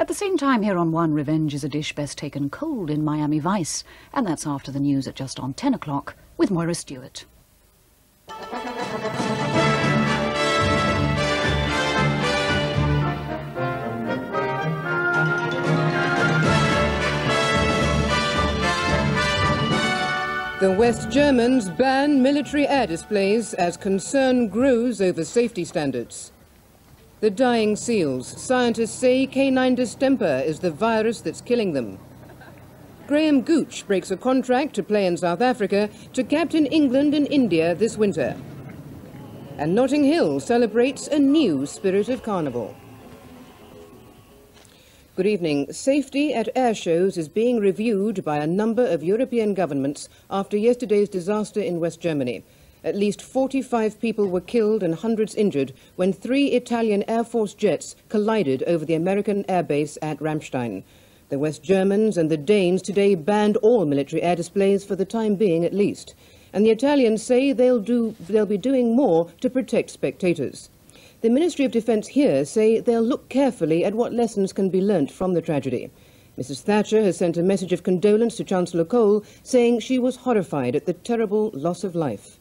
At the same time, here on One, revenge is a dish best taken cold in Miami Vice. And that's after the news at just on 10 o'clock with Moira Stewart. The West Germans ban military air displays as concern grows over safety standards. The dying seals. Scientists say canine distemper is the virus that's killing them. Graham Gooch breaks a contract to play in South Africa to captain England and India this winter. And Notting Hill celebrates a new spirit of Carnival. Good evening. Safety at air shows is being reviewed by a number of European governments after yesterday's disaster in West Germany. At least 45 people were killed and hundreds injured when 3 Italian Air Force jets collided over the American airbase at Ramstein. The West Germans and the Danes today banned all military air displays for the time being at least. And the Italians say they'll be doing more to protect spectators. The Ministry of Defence here say they'll look carefully at what lessons can be learnt from the tragedy. Mrs. Thatcher has sent a message of condolence to Chancellor Kohl, saying she was horrified at the terrible loss of life.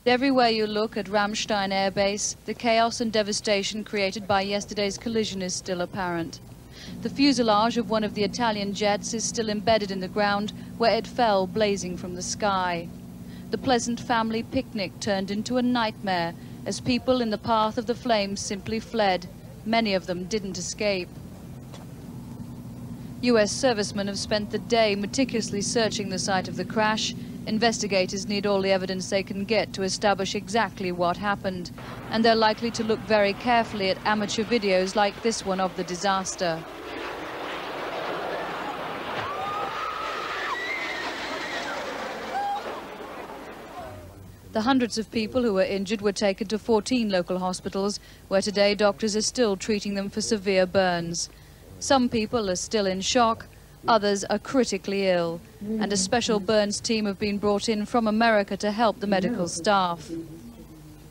Everywhere you look at Ramstein Air Base, the chaos and devastation created by yesterday's collision is still apparent. The fuselage of one of the Italian jets is still embedded in the ground where it fell blazing from the sky. The pleasant family picnic turned into a nightmare as people in the path of the flames simply fled. Many of them didn't escape. US servicemen have spent the day meticulously searching the site of the crash. Investigators need all the evidence they can get to establish exactly what happened, and they're likely to look very carefully at amateur videos like this one of the disaster. The hundreds of people who were injured were taken to 14 local hospitals, where today doctors are still treating them for severe burns. Some people are still in shock, others are critically ill, and a special burns team have been brought in from America to help the medical staff.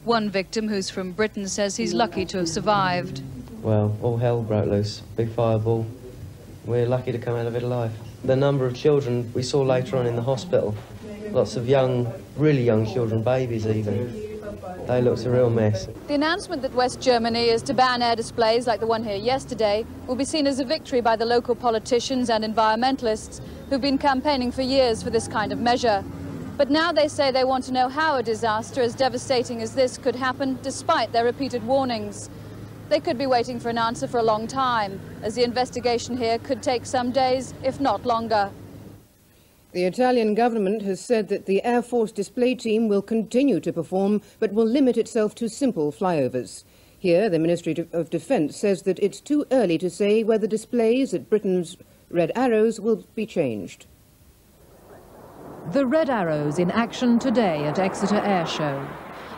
One victim, who's from Britain, says he's lucky to have survived. Well, all hell broke loose, big fireball. We're lucky to come out of it alive. The number of children we saw later on in the hospital, lots of young, really young children, babies even. They looked a real mess. The announcement that West Germany is to ban air displays like the one here yesterday will be seen as a victory by the local politicians and environmentalists who've been campaigning for years for this kind of measure. But now they say they want to know how a disaster as devastating as this could happen despite their repeated warnings. They could be waiting for an answer for a long time, as the investigation here could take some days, if not longer. The Italian government has said that the Air Force display team will continue to perform, but will limit itself to simple flyovers. Here, the Ministry of Defence says that it's too early to say whether displays at Britain's Red Arrows will be changed. The Red Arrows in action today at Exeter Air Show.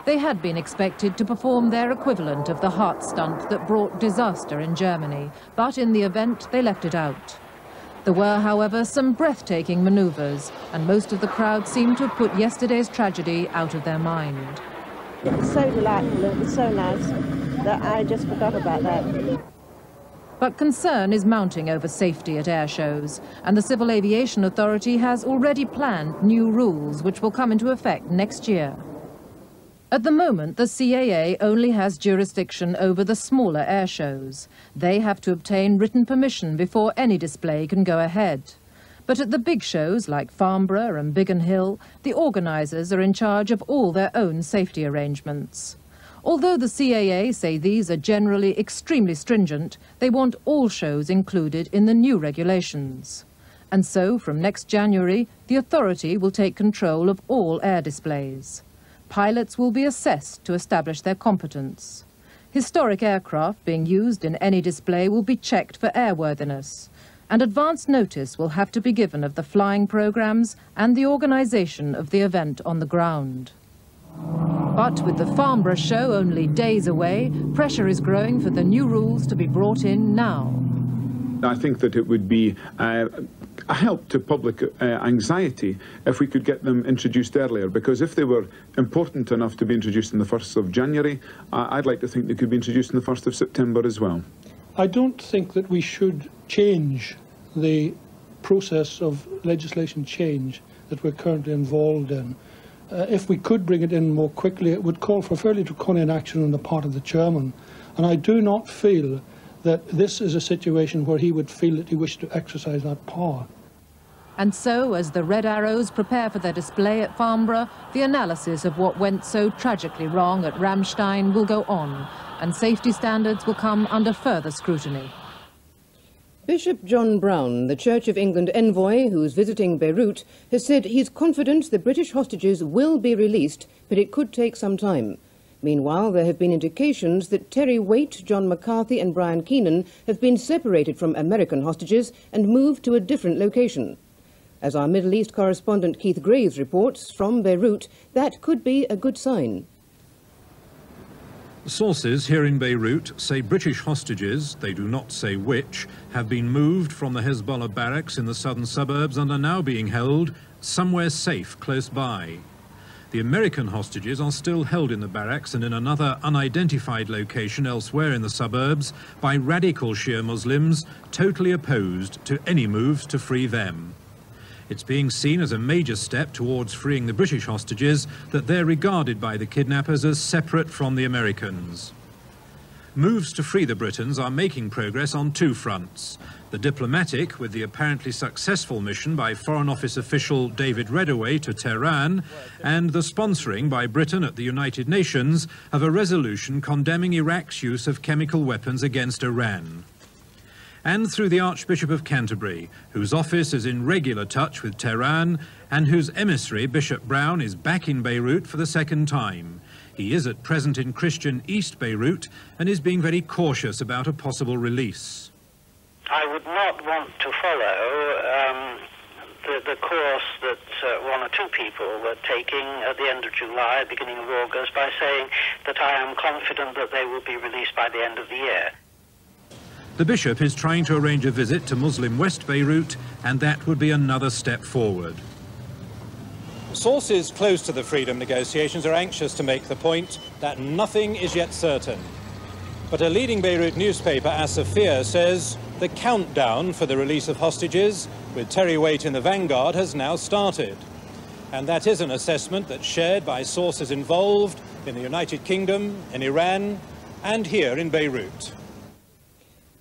They had been expected to perform their equivalent of the heart stunt that brought disaster in Germany, but in the event they left it out. There were, however, some breathtaking manoeuvres, and most of the crowd seemed to have put yesterday's tragedy out of their mind. It was so delightful, it was so nice that I just forgot about that. But concern is mounting over safety at air shows, and the Civil Aviation Authority has already planned new rules which will come into effect next year. At the moment, the CAA only has jurisdiction over the smaller air shows. They have to obtain written permission before any display can go ahead. But at the big shows like Farnborough and Biggin Hill, the organisers are in charge of all their own safety arrangements. Although the CAA say these are generally extremely stringent, they want all shows included in the new regulations. And so, from next January, the authority will take control of all air displays. Pilots will be assessed to establish their competence. Historic aircraft being used in any display will be checked for airworthiness, and advance notice will have to be given of the flying programs and the organisation of the event on the ground. But with the Farnborough show only days away, pressure is growing for the new rules to be brought in now. I think that it would be a help to public anxiety if we could get them introduced earlier, because if they were important enough to be introduced on the 1st of January, I'd like to think they could be introduced on the 1st of September as well. I don't think that we should change the process of legislation change that we're currently involved in. If we could bring it in more quickly, it would call for fairly draconian action on the part of the chairman. And I do not feel that this is a situation where he would feel that he wished to exercise that power. And so, as the Red Arrows prepare for their display at Farnborough, the analysis of what went so tragically wrong at Ramstein will go on, and safety standards will come under further scrutiny. Bishop John Brown, the Church of England envoy who's visiting Beirut, has said he's confident the British hostages will be released, but it could take some time. Meanwhile, there have been indications that Terry Waite, John McCarthy and Brian Keenan have been separated from American hostages and moved to a different location. As our Middle East correspondent Keith Graves reports from Beirut, that could be a good sign. Sources here in Beirut say British hostages, they do not say which, have been moved from the Hezbollah barracks in the southern suburbs and are now being held somewhere safe close by. The American hostages are still held in the barracks and in another unidentified location elsewhere in the suburbs by radical Shia Muslims totally opposed to any moves to free them. It's being seen as a major step towards freeing the British hostages that they're regarded by the kidnappers as separate from the Americans. Moves to free the Britons are making progress on two fronts. The diplomatic, with the apparently successful mission by Foreign Office official David Reddaway to Tehran, and the sponsoring by Britain at the United Nations of a resolution condemning Iraq's use of chemical weapons against Iran. And through the Archbishop of Canterbury, whose office is in regular touch with Tehran and whose emissary, Bishop Brown, is back in Beirut for the second time. He is at present in Christian East Beirut and is being very cautious about a possible release. I would not want to follow the course that one or two people were taking at the end of July, beginning of August, by saying that I am confident that they will be released by the end of the year. The bishop is trying to arrange a visit to Muslim West Beirut, and that would be another step forward. Sources close to the freedom negotiations are anxious to make the point that nothing is yet certain. But a leading Beirut newspaper, Asafir, says the countdown for the release of hostages, with Terry Waite in the vanguard, has now started. And that is an assessment that's shared by sources involved in the United Kingdom, in Iran, and here in Beirut.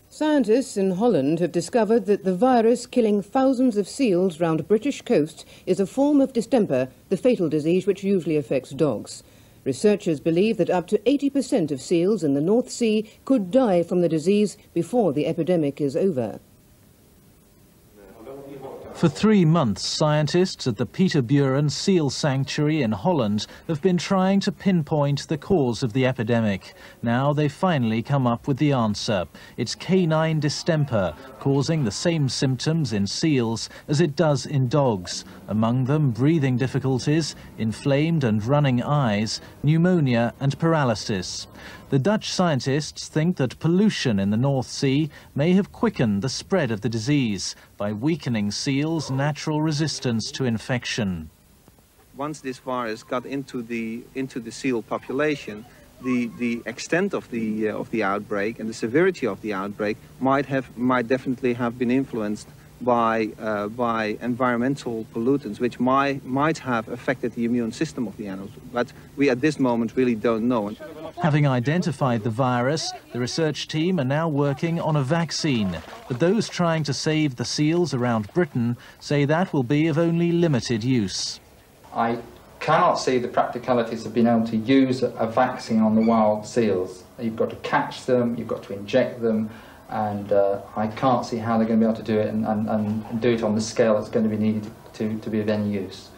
Scientists in Holland have discovered that the virus killing thousands of seals round British coasts is a form of distemper, the fatal disease which usually affects dogs. Researchers believe that up to 80% of seals in the North Sea could die from the disease before the epidemic is over. For 3 months, scientists at the Pieterburen Seal Sanctuary in Holland have been trying to pinpoint the cause of the epidemic. Now they've finally come up with the answer. It's canine distemper, causing the same symptoms in seals as it does in dogs. Among them, breathing difficulties, inflamed and running eyes, pneumonia and paralysis. The Dutch scientists think that pollution in the North Sea may have quickened the spread of the disease by weakening seals' natural resistance to infection. Once this virus got into the seal population, the extent of the outbreak and the severity of the outbreak might definitely have been influenced by environmental pollutants, which might have affected the immune system of the animals. But we at this moment really don't know. Having identified the virus, the research team are now working on a vaccine. But those trying to save the seals around Britain say that will be of only limited use. I cannot see the practicalities of being able to use a vaccine on the wild seals. You've got to catch them, you've got to inject them, and I can't see how they're going to be able to do it and do it on the scale that's going to be needed to be of any use.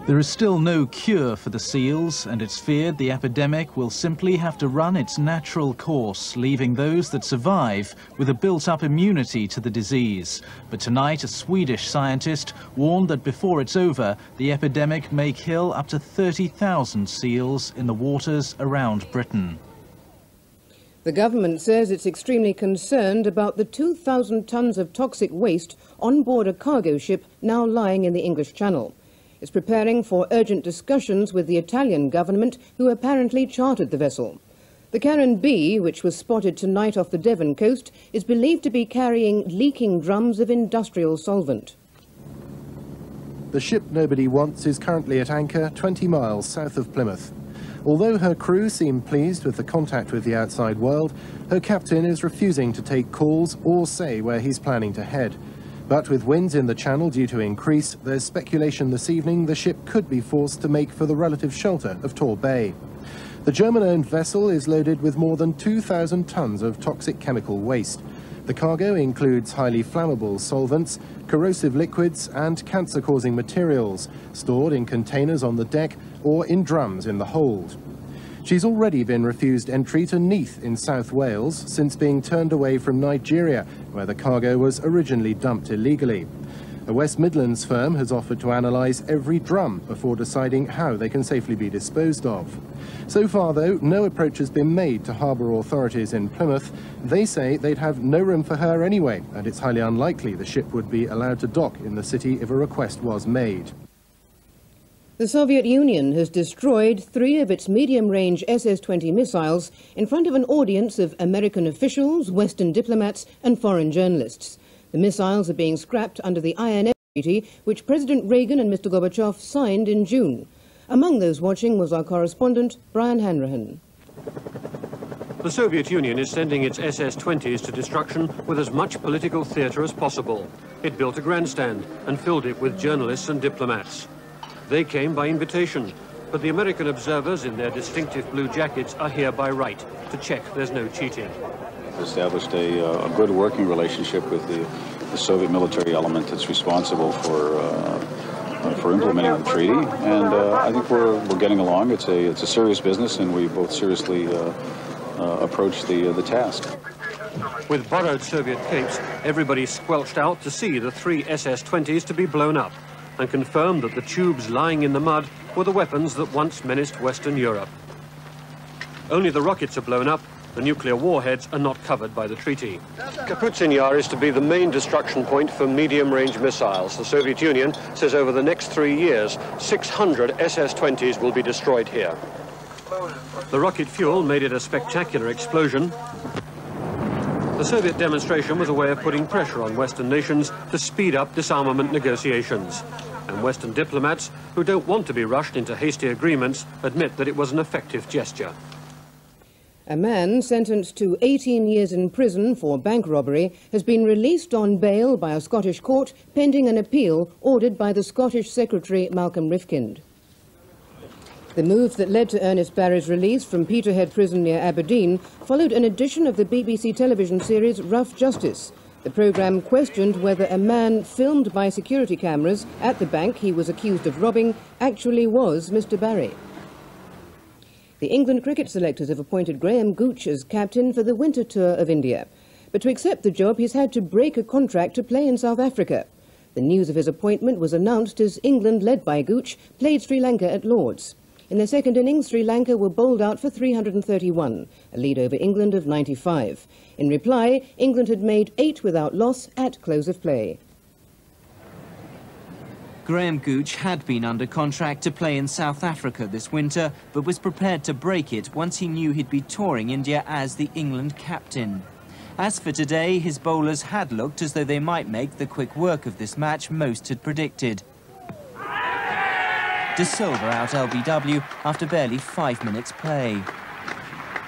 There is still no cure for the seals, and it's feared the epidemic will simply have to run its natural course, leaving those that survive with a built-up immunity to the disease. But tonight, a Swedish scientist warned that before it's over, the epidemic may kill up to 30,000 seals in the waters around Britain. The government says it's extremely concerned about the 2,000 tons of toxic waste on board a cargo ship now lying in the English Channel. It's preparing for urgent discussions with the Italian government, who apparently chartered the vessel. The Karen B, which was spotted tonight off the Devon coast, is believed to be carrying leaking drums of industrial solvent. The ship nobody wants is currently at anchor 20 miles south of Plymouth. Although her crew seem pleased with the contact with the outside world, her captain is refusing to take calls or say where he's planning to head. But with winds in the channel due to increase, there's speculation this evening the ship could be forced to make for the relative shelter of Tor Bay. The German-owned vessel is loaded with more than 2,000 tons of toxic chemical waste. The cargo includes highly flammable solvents, corrosive liquids and cancer-causing materials, stored in containers on the deck or in drums in the hold. She's already been refused entry to Neath in South Wales since being turned away from Nigeria, where the cargo was originally dumped illegally. A West Midlands firm has offered to analyse every drum before deciding how they can safely be disposed of. So far, though, no approach has been made to harbour authorities in Plymouth. They say they'd have no room for her anyway, and it's highly unlikely the ship would be allowed to dock in the city if a request was made. The Soviet Union has destroyed 3 of its medium-range SS-20 missiles in front of an audience of American officials, Western diplomats and foreign journalists. The missiles are being scrapped under the INF Treaty, which President Reagan and Mr. Gorbachev signed in June. Among those watching was our correspondent, Brian Hanrahan. The Soviet Union is sending its SS-20s to destruction with as much political theatre as possible. It built a grandstand and filled it with journalists and diplomats. They came by invitation, but the American observers in their distinctive blue jackets are here by right to check there's no cheating. Established a good working relationship with the Soviet military element that's responsible for implementing the treaty, and I think we're getting along. It's a serious business, and we both seriously approach the task. With borrowed Soviet capes, everybody squelched out to see the 3 SS-20s to be blown up, and confirmed that the tubes lying in the mud were the weapons that once menaced Western Europe. Only the rockets are blown up. The nuclear warheads are not covered by the treaty. Kapustin Yar is to be the main destruction point for medium-range missiles. The Soviet Union says over the next 3 years, 600 SS-20s will be destroyed here. The rocket fuel made it a spectacular explosion. The Soviet demonstration was a way of putting pressure on Western nations to speed up disarmament negotiations. And Western diplomats, who don't want to be rushed into hasty agreements, admit that it was an effective gesture. A man sentenced to 18 years in prison for bank robbery has been released on bail by a Scottish court pending an appeal ordered by the Scottish Secretary Malcolm Rifkind. The move that led to Ernest Barry's release from Peterhead Prison near Aberdeen followed an edition of the BBC television series Rough Justice. The programme questioned whether a man filmed by security cameras at the bank he was accused of robbing actually was Mr. Barry. The England cricket selectors have appointed Graham Gooch as captain for the winter tour of India. But to accept the job, he's had to break a contract to play in South Africa. The news of his appointment was announced as England, led by Gooch, played Sri Lanka at Lord's. In their second innings, Sri Lanka were bowled out for 331, a lead over England of 95. In reply, England had made 8 without loss at close of play. Graham Gooch had been under contract to play in South Africa this winter, but was prepared to break it once he knew he'd be touring India as the England captain. As for today, his bowlers had looked as though they might make the quick work of this match most had predicted. De Silva out LBW after barely 5 minutes play.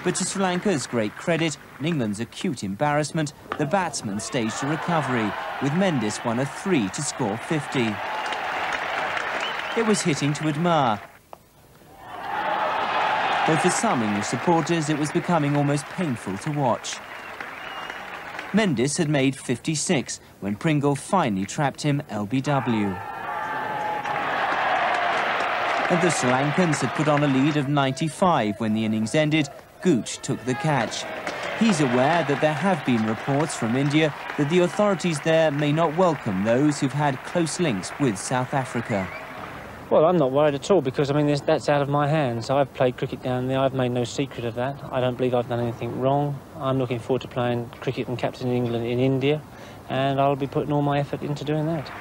But to Sri Lanka's great credit and England's acute embarrassment, the batsmen staged a recovery, with Mendes one of 3 to score 50. It was hitting to admire. Though for some English supporters, it was becoming almost painful to watch. Mendes had made 56 when Pringle finally trapped him LBW. And the Sri Lankans had put on a lead of 95 when the innings ended. Gooch took the catch. He's aware that there have been reports from India that the authorities there may not welcome those who've had close links with South Africa. Well, I'm not worried at all because, I mean, that's out of my hands. I've played cricket down there. I've made no secret of that. I don't believe I've done anything wrong. I'm looking forward to playing cricket and captaining England in India, and I'll be putting all my effort into doing that.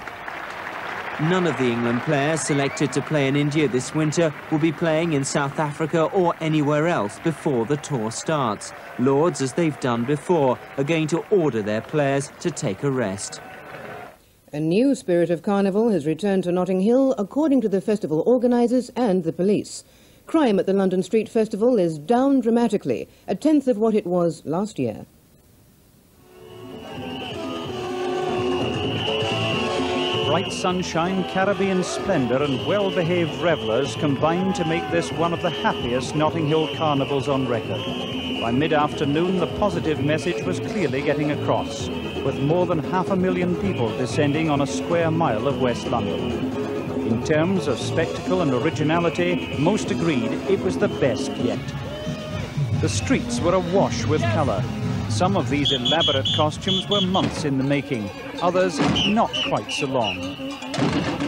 None of the England players selected to play in India this winter will be playing in South Africa or anywhere else before the tour starts. Lords, as they've done before, are going to order their players to take a rest. A new spirit of Carnival has returned to Notting Hill, according to the festival organisers and the police. Crime at the London Street Festival is down dramatically, a tenth of what it was last year. Bright sunshine, Caribbean splendour and well-behaved revellers combined to make this one of the happiest Notting Hill carnivals on record. By mid-afternoon, the positive message was clearly getting across, with more than 500,000 people descending on a square mile of West London. In terms of spectacle and originality, most agreed it was the best yet. The streets were awash with colour. Some of these elaborate costumes were months in the making, others not quite so long.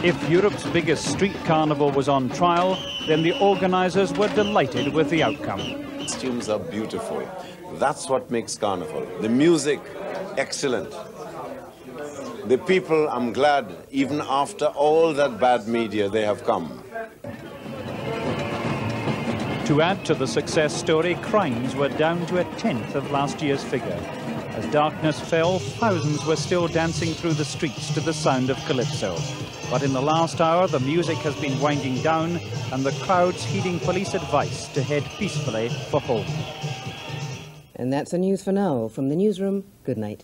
If Europe's biggest street carnival was on trial, then the organisers were delighted with the outcome. Costumes are beautiful. That's what makes Carnival. The music, excellent. The people, I'm glad, even after all that bad media, they have come. To add to the success story, crimes were down to a tenth of last year's figure. As darkness fell, thousands were still dancing through the streets to the sound of calypso. But in the last hour, the music has been winding down and the crowds heeding police advice to head peacefully for home. And that's the news for now. From the newsroom, good night.